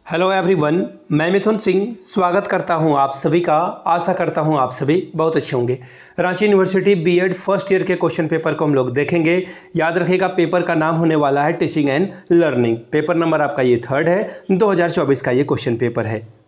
Hello everyone, मैं मिथुन सिंह स्वागत करता हूं आप सभी का। आशा करता हूं आप सभी बहुत अच्छे होंगे। Ranchi university BEd first year के क्वेश्चन पेपर को हम लोग देखेंगे। याद रखिएगा, पेपर का नाम होने वाला है teaching and learning. Paper number आपका ये 3rd है, 2024 का ये क्वेश्चन पेपर है।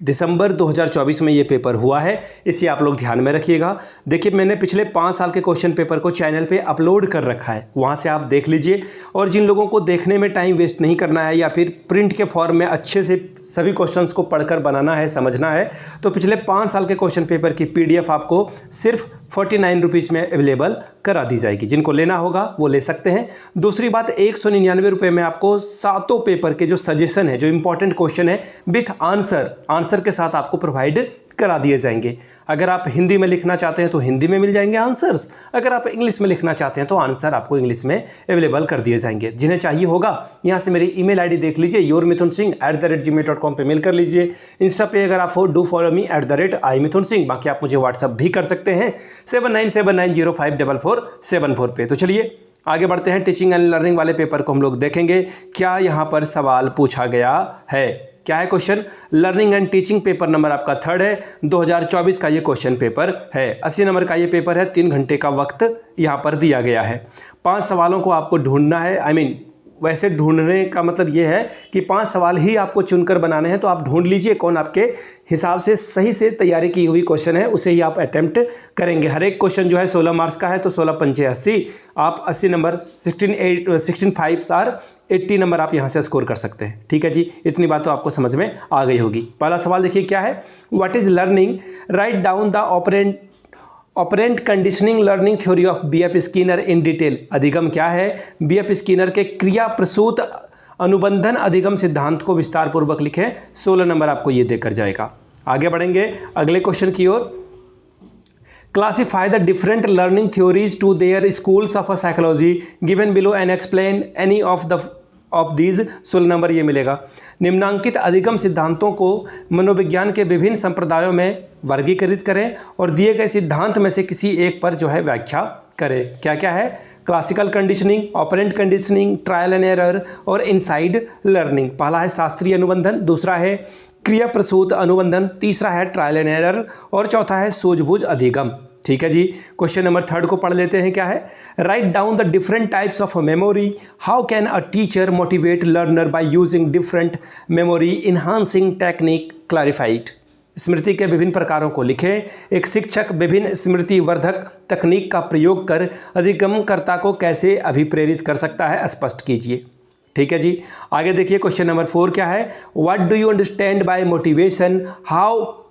दिसंबर 2024 में ये पेपर हुआ है, इसे आप लोग ध्यान में रखिएगा। देखिए, मैंने पिछले 5 साल के क्वेश्चन पेपर को चैनल पे अपलोड कर रखा है, वहाँ से आप देख लीजिए। और जिन लोगों को देखने में टाइम वेस्ट नहीं करना है या फिर प्रिंट के फॉर्म में अच्छे से सभी क्वेश्चंस को पढ़कर बनाना है, समझना है, तो पिछले 5 साल के क्वेश्चन पेपर की PDF आपको सिर्फ 49 रुपीज़ में अवेलेबल करा दी जाएगी। जिनको लेना होगा वो ले सकते हैं। दूसरी बात, 199 रुपये में आपको सातों पेपर के जो सजेशन है, जो इंपॉर्टेंट क्वेश्चन है विथ आंसर के साथ आपको प्रोवाइड करा दिए जाएंगे। अगर आप हिंदी में लिखना चाहते हैं तो हिंदी में मिल जाएंगे आंसर्स। अगर आप इंग्लिश में लिखना चाहते हैं तो आंसर आपको इंग्लिश में अवेलेबल कर दिए जाएंगे। जिन्हें चाहिए होगा यहाँ से मेरी ईमेल आईडी देख लीजिए, yourmithunsingh@gmail.com पे मेल कर लीजिए। इंस्टा पे अगर आप डू फॉलो मी @imithunsingh। बाकी आप मुझे व्हाट्सअप भी कर सकते हैं 7979054474 पे। तो चलिए आगे बढ़ते हैं। टीचिंग एंड लर्निंग वाले पेपर को हम लोग देखेंगे। क्या यहाँ पर सवाल पूछा गया है? क्या है question? Learning and teaching paper number आपका 3rd है, 2024 का ये क्वेश्चन पेपर है। 80 नंबर का ये पेपर है। 3 घंटे का वक्त यहाँ पर दिया गया है। 5 सवालों को आपको ढूंढना है। वैसे ढूंढने का मतलब ये है कि 5 सवाल ही आपको चुनकर बनाने हैं, तो आप ढूंढ लीजिए कौन आपके हिसाब से सही से तैयारी की हुई क्वेश्चन है, उसे ही आप अटेम्प्ट करेंगे। हर एक क्वेश्चन जो है 16 मार्क्स का है, तो 16 पंचे 80। आप 80 नंबर 16 नंबर आप यहाँ से स्कोर कर सकते हैं। ठीक है जी, इतनी बात तो आपको समझ में आ गई होगी। पहला सवाल देखिए क्या है। What is learning? Right down the operant conditioning learning theory of BF Skinner in detail. अधिगम क्या है? BF स्किनर के क्रिया प्रसूत अनुबंधन अधिगम सिद्धांत को विस्तार पूर्वक लिखें। 16 नंबर आपको ये देकर जाएगा। आगे बढ़ेंगे अगले क्वेश्चन की ओर। Classify the different learning theories to their schools of psychology given below and explain any of these. 16 number ये मिलेगा। निम्नांकित अधिगम सिद्धांतों को मनोविज्ञान के विभिन्न संप्रदायों में वर्गीकृत करें और दिए गए सिद्धांत में से किसी एक पर जो है व्याख्या करें। क्या क्या है? Classical conditioning, operant conditioning, trial and error और इनसाइड लर्निंग। पहला है शास्त्रीय अनुबंधन, दूसरा है क्रिया प्रसूत अनुबंधन, तीसरा है ट्रायल एंड एरर और चौथा है सूझबूझ अधिगम। ठीक है जी। क्वेश्चन नंबर 3rd को पढ़ लेते हैं। क्या है? Write down the different types of memory. How can a teacher motivate learner by using different memory enhancing technique clarified. स्मृति के विभिन्न प्रकारों को लिखें। एक शिक्षक विभिन्न स्मृति वर्धक तकनीक का प्रयोग कर अधिगमकर्ता को कैसे अभिप्रेरित कर सकता है, स्पष्ट कीजिए। ठीक है जी। आगे देखिए क्वेश्चन नंबर 4 क्या है। What do you understand by motivation? How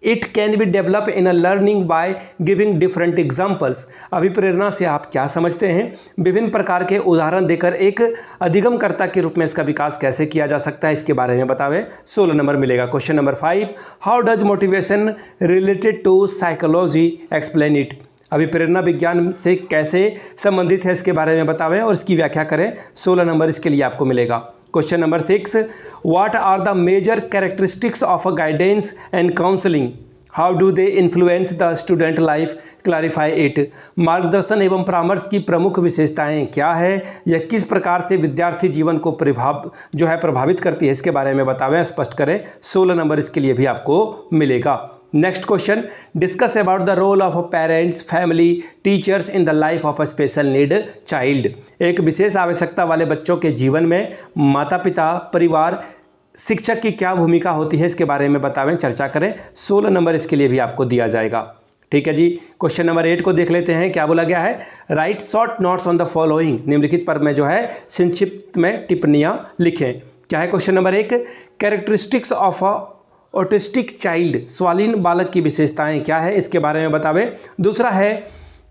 it can be develop in a learning by giving different examples. अभिप्रेरणा से आप क्या समझते हैं? विभिन्न प्रकार के उदाहरण देकर एक अधिगमकर्ता के रूप में इसका विकास कैसे किया जा सकता है, इसके बारे में बतावें। 16 नंबर मिलेगा। Question number 5, how does motivation related to psychology, explain it. अभिप्रेरणा विज्ञान से कैसे संबंधित है, इसके बारे में बतावें और इसकी व्याख्या करें। 16 नंबर इसके लिए आपको मिलेगा। Question number 6, what are the major characteristics of a guidance and counselling? How do they influence the student life, clarify it. मार्गदर्शन एवं परामर्श की प्रमुख विशेषताएं क्या है, यह किस प्रकार से विद्यार्थी जीवन को प्रभावित करती है, इसके बारे में बतावें, स्पष्ट करें। 16 नंबर इसके लिए भी आपको मिलेगा। Next question, discuss about the role of parents, family, teachers in the life of a special need child. एक विशेष आवश्यकता वाले बच्चों के जीवन में माता पिता, परिवार, शिक्षक की क्या भूमिका होती है, इसके बारे में बतावें, चर्चा करें। 16 नंबर इसके लिए भी आपको दिया जाएगा। ठीक है जी। क्वेश्चन नंबर 8 को देख लेते हैं। क्या बोला गया है? Right short notes on the following. निम्नलिखित पर में जो है संक्षिप्त में टिप्पणियां लिखें। क्या है question number 1, characteristics of a autistic child. स्वालीन बालक की विशेषताएं क्या है, इसके बारे में बतावें। दूसरा है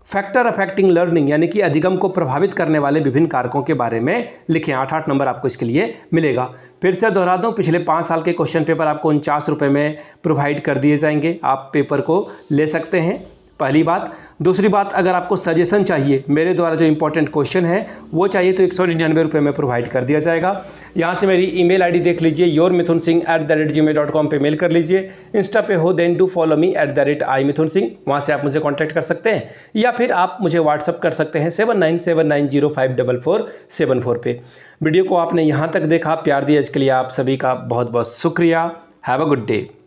फैक्टर अफेक्टिंग लर्निंग, यानी कि अधिगम को प्रभावित करने वाले विभिन्न कारकों के बारे में लिखें। 8 नंबर आपको इसके लिए मिलेगा। फिर से दोहरा दूं, पिछले 5 साल के क्वेश्चन पेपर आपको 49 रुपये में प्रोवाइड कर दिए जाएंगे। आप पेपर को ले सकते हैं। पहली बात। दूसरी बात, अगर आपको सजेशन चाहिए, मेरे द्वारा जो इंपॉर्टेंट क्वेश्चन है वो चाहिए, तो 199 रुपये में प्रोवाइड कर दिया जाएगा। यहाँ से मेरी ईमेल आईडी देख लीजिए, yourmithunsingh@gmail.com पे मेल कर लीजिए। इंस्टा पे हो then do follow me @imithunsingh, वहाँ से आप मुझे कॉन्टैक्ट कर सकते हैं, या फिर आप मुझे व्हाट्सअप कर सकते हैं 7979054474 पे। वीडियो को आपने यहाँ तक देखा, प्यार दिया, इसके लिए आप सभी का बहुत बहुत शुक्रिया। Have a good day.